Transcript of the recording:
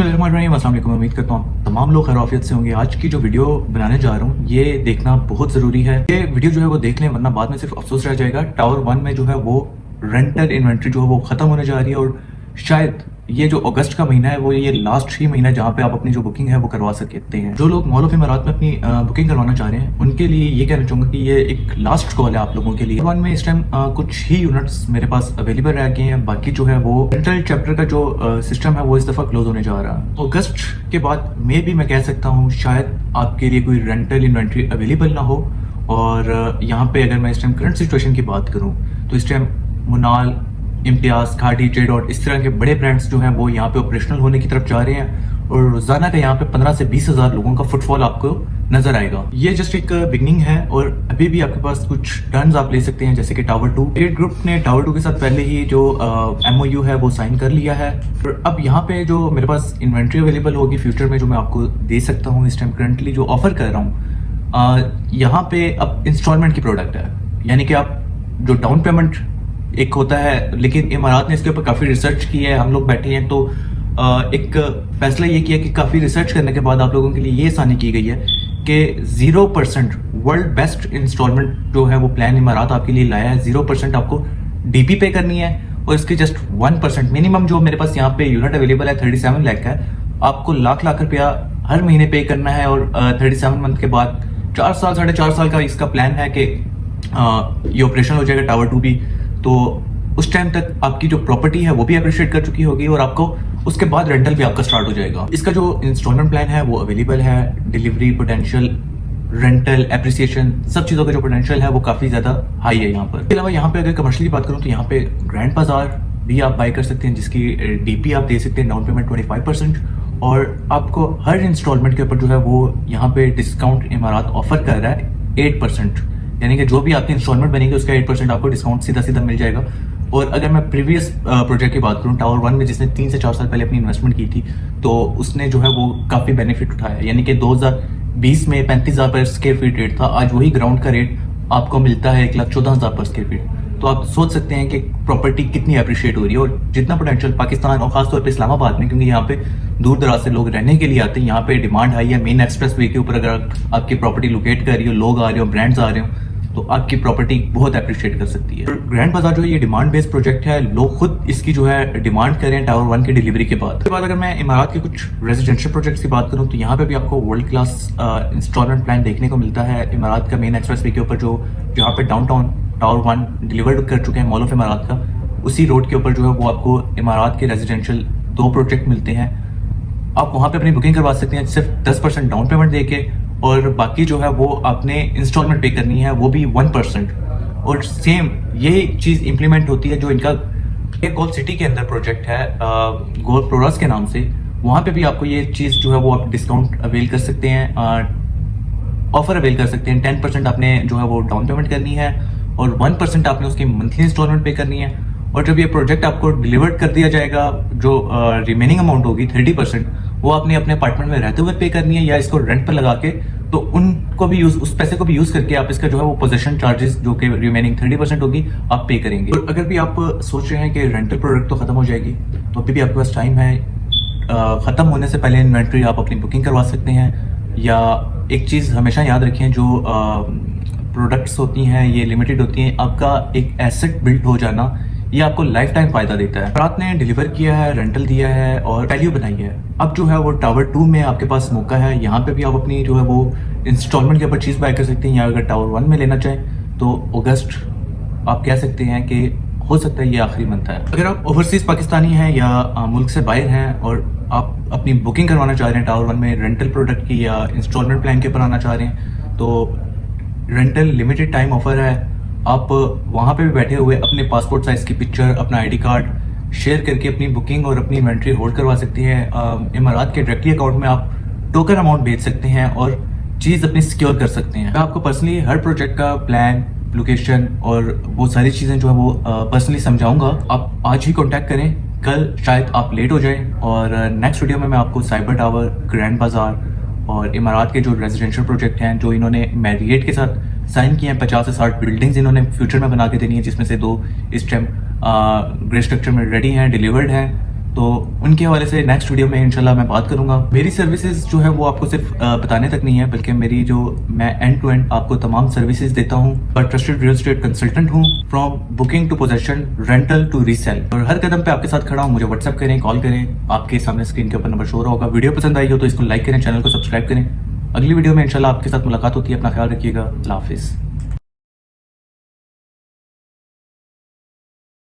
बिस्मिल्लाहिर्रहमानिर्रहीम, अस्सलाम वालेकुम। उम्मीद करता हूँ तमाम लोग खैरियत से होंगे। आज की जो वीडियो बनाने जा रहा हूँ ये देखना बहुत ज़रूरी है। ये वीडियो जो है वो देख लें, वरना बाद में सिर्फ अफसोस रह जाएगा। टावर 1 में जो है वो रेंटल इन्वेंट्री जो है वो ख़त्म होने जा रही है और शायद ये जो अगस्त का महीना है वो ये लास्ट ही महीना जहाँ पे आप अपनी जो बुकिंग है वो करवा सकते हैं। जो लोग मॉल ऑफ इमारात में अपनी बुकिंग करवाना चाह रहे हैं उनके लिए ये कहना चाहूँगा कि ये एक लास्ट कॉल है आप लोगों के लिए। वन में इस टाइम कुछ ही यूनिट्स मेरे पास अवेलेबल रह गए हैं, बाकी जो है वो रेंटल चैप्टर का जो सिस्टम है वो इस दफ़ा क्लोज होने जा रहा है। अगस्त के बाद में भी मैं कह सकता हूँ शायद आपके लिए कोई रेंटल इन्वेंट्री अवेलेबल ना हो। और यहाँ पे अगर मैं इस टाइम करंट सिचुएशन की बात करूँ तो इस टाइम मुनाल, इम्तियाज, खाड़ी, ट्रेडॉट, इस तरह के बड़े ब्रांड्स जो हैं वो यहाँ पे ऑपरेशनल होने की तरफ जा रहे हैं और रोजाना का यहाँ पे 15 से 20 हज़ार लोगों का फुटफॉल आपको नजर आएगा। ये जस्ट एक बिगनिंग है और अभी भी आपके पास कुछ टर्न्स आप ले सकते हैं, जैसे कि टावर 2 ट्रेड ग्रुप ने टावर 2 के साथ पहले ही जो MOU है वो साइन कर लिया है। और अब यहाँ पे जो मेरे पास इन्वेंट्री अवेलेबल होगी फ्यूचर में जो मैं आपको दे सकता हूँ इस टाइम करंटली जो ऑफर कर रहा हूँ, यहाँ पे अब इंस्टॉलमेंट की प्रोडक्ट है। यानी कि आप जो डाउन पेमेंट एक होता है, लेकिन इमारात ने इसके ऊपर काफ़ी रिसर्च की है। हम लोग बैठे हैं तो एक फैसला ये किया कि काफ़ी रिसर्च करने के बाद आप लोगों के लिए ये आसानी की गई है कि 0% वर्ल्ड बेस्ट इंस्टॉलमेंट जो है वो प्लान इमारात आपके लिए लाया है। 0% आपको DP पे करनी है और इसकी जस्ट 1% मिनिमम जो मेरे पास यहाँ पे यूनिट अवेलेबल है 37 लाख का है। आपको लाख रुपया हर महीने पे करना है और 37 मंथ के बाद 4 साल 4.5 साल का इसका प्लान है कि ये ऑपरेशन हो जाएगा टावर 2 भी। तो उस टाइम तक आपकी जो प्रॉपर्टी है वो भी अप्रिशिएट कर चुकी होगी और आपको उसके बाद रेंटल भी आपका स्टार्ट हो जाएगा। इसका जो इंस्टॉलमेंट प्लान है वो अवेलेबल है। डिलीवरी पोटेंशियल, रेंटल, एप्रिसिएशन, सब चीज़ों का जो पोटेंशियल है वो काफ़ी ज़्यादा हाई है यहाँ पर। इसके अलावा यहाँ पे अगर कमर्शियल की बात करूँ तो यहाँ पे ग्रैंड बाजार भी आप बाय कर सकते हैं, जिसकी DP आप दे सकते हैं डाउन पेमेंट 25% और आपको हर इंस्टॉलमेंट के ऊपर जो है वो यहाँ पे डिस्काउंट इमारात ऑफर कर रहा है 8%। यानी कि जो भी आपकी इंस्टॉलमेंट बनेगी उसका 8% आपको डिस्काउंट सीधा मिल जाएगा। और अगर मैं प्रीवियस प्रोजेक्ट की बात करूँ टावर 1 में, जिसने 3 से 4 साल पहले अपनी इन्वेस्टमेंट की थी, तो उसने जो है वो काफ़ी बेनिफिट उठाया। यानी कि 2020 में 35,000 पर स्क्वायर फीट रेट था, आज वही ग्राउंड का रेट आपको मिलता है 1,14,000 पर स्क्वायर फीट। तो आप सोच सकते हैं कि प्रॉपर्टी कितनी अप्रिशिएट हो रही है और जितना पोटेंशियल पाकिस्तान और खासतौर पे इस्लामाबाद में, क्योंकि यहाँ पे दूर दराज से लोग रहने के लिए आते हैं, यहाँ पे डिमांड हाई है। मेन एक्सप्रेस वे के ऊपर अगर आपकी प्रॉपर्टी लोकेट कर रही हो, लोग आ रहे हो, ब्रांड्स आ रहे हो, तो आपकी प्रॉपर्टी बहुत अप्रिशिएट कर सकती है। ग्रैंड बाजार जो है ये डिमांड बेस्ड प्रोजेक्ट है, लोग खुद इसकी जो है डिमांड कर रहे हैं टावर 1 की डिलीवरी के बाद। उसके बाद अगर मैं इमारात के कुछ रेजिडेंशियल प्रोजेक्ट्स की बात करूं तो यहाँ पे भी आपको वर्ल्ड क्लास इंस्टॉलमेंट प्लान देखने को मिलता है। इमारात का मेन एक्सप्रेस वे के ऊपर जो जहाँ पे डाउनटाउन टावर 1 डिलीवर्ड कर चुके हैं मॉल ऑफ इमारात का, उसी रोड के ऊपर जो है वो आपको इमारात के रेजिडेंशियल 2 प्रोजेक्ट मिलते हैं। आप वहाँ पे अपनी बुकिंग करवा सकते हैं सिर्फ 10% डाउन पेमेंट दे के, और बाकी जो है वो आपने इंस्टॉलमेंट पे करनी है वो भी 1%। और सेम ये चीज़ इंप्लीमेंट होती है जो इनका एक गोल सिटी के अंदर प्रोजेक्ट है गोल प्रोरस के नाम से, वहाँ पे भी आपको ये चीज़ जो है वो आप डिस्काउंट अवेल कर सकते हैं, ऑफर अवेल कर सकते हैं। 10% आपने जो है वो डाउन पेमेंट करनी है और 1% आपने उसकी मंथली इंस्टॉलमेंट पे करनी है। और जब ये प्रोजेक्ट आपको डिलीवर्ड कर दिया जाएगा, जो रिमेनिंग अमाउंट होगी 30% वो आपने अपने अपार्टमेंट में रहते हुए पे करनी है या इसको रेंट पर लगा के, तो उनको भी यूज, उस पैसे को भी यूज करके आप इसका जो है वो पोजेशन चार्जेस जो कि रिमेनिंग 30% होगी आप पे करेंगे। और अगर भी आप सोच रहे हैं कि रेंटल प्रोडक्ट तो खत्म हो जाएगी, तो अभी भी आपके पास टाइम है। खत्म होने से पहले इन्वेंट्री आप अपनी बुकिंग करवा सकते हैं। या एक चीज़ हमेशा याद रखें, जो प्रोडक्ट्स होती हैं ये लिमिटेड होती हैं। आपका एक एसेट बिल्ड हो जाना ये आपको लाइफ टाइम फायदा देता है। रात ने डिलीवर किया है, रेंटल दिया है और वैल्यू बनाई है। अब जो है वो टावर 2 में आपके पास मौका है, यहाँ पे भी आप अपनी जो है वो इंस्टॉलमेंट के ऊपर चीज़ बाय कर सकते हैं। या अगर टावर 1 में लेना चाहें तो अगस्त आप कह सकते हैं कि हो सकता है ये आखिरी मंथ है। अगर आप ओवरसीज पाकिस्तानी हैं या मुल्क से बाहर हैं और आप अपनी बुकिंग करवाना चाह रहे हैं टावर 1 में रेंटल प्रोडक्ट की या इंस्टॉलमेंट प्लान के ऊपर आना चाह रहे हैं, तो रेंटल लिमिटेड टाइम ऑफर है। आप वहाँ पे भी बैठे हुए अपने पासपोर्ट साइज की पिक्चर, अपना ID कार्ड शेयर करके अपनी बुकिंग और अपनी इन्वेंट्री होल्ड करवा सकती हैं। इमारात के डायरेक्टली अकाउंट में आप टोकन अमाउंट भेज सकते हैं और चीज़ अपनी सिक्योर कर सकते हैं। मैं आपको पर्सनली हर प्रोजेक्ट का प्लान, लोकेशन और वो सारी चीज़ें जो है वो पर्सनली समझाऊंगा। आप आज ही कॉन्टैक्ट करें, कल शायद आप लेट हो जाएं। और नेक्स्ट वीडियो में मैं आपको साइबर टावर, ग्रैंड बाजार और इमारात के जो रेजिडेंशियल प्रोजेक्ट हैं जो इन्होंने मैरिएट के साथ साइन किए हैं, 50 से 60 बिल्डिंग्स इन्होंने फ्यूचर में बना के देनी है, जिसमें से 2 इस टाइम ग्रे स्ट्रक्चर में रेडी हैं, डिलीवर्ड हैं। तो उनके हवाले से नेक्स्ट वीडियो में इंशाल्लाह मैं बात करूंगा। मेरी सर्विसेज जो है वो आपको सिर्फ बताने तक नहीं है, बल्कि मेरी जो मैं एंड टू एंड आपको तमाम सर्विसेज देता हूँ। पर ट्रस्टेड रियल एस्टेट कंसल्टेंट हूँ, from booking to possession, rental to resale, और हर कदम पे आपके साथ खड़ा हूँ। मुझे व्हाट्सएप करें, कॉल करें, आपके सामने स्क्रीन के ऊपर नंबर शो होगा। वीडियो पसंद आई हो तो इसको लाइक करें, चैनल को सब्सक्राइब करें। अगली वीडियो में इंशाल्लाह आपके साथ मुलाकात होती है। अपना ख्याल रखिएगा। अल्लाह हाफिज़।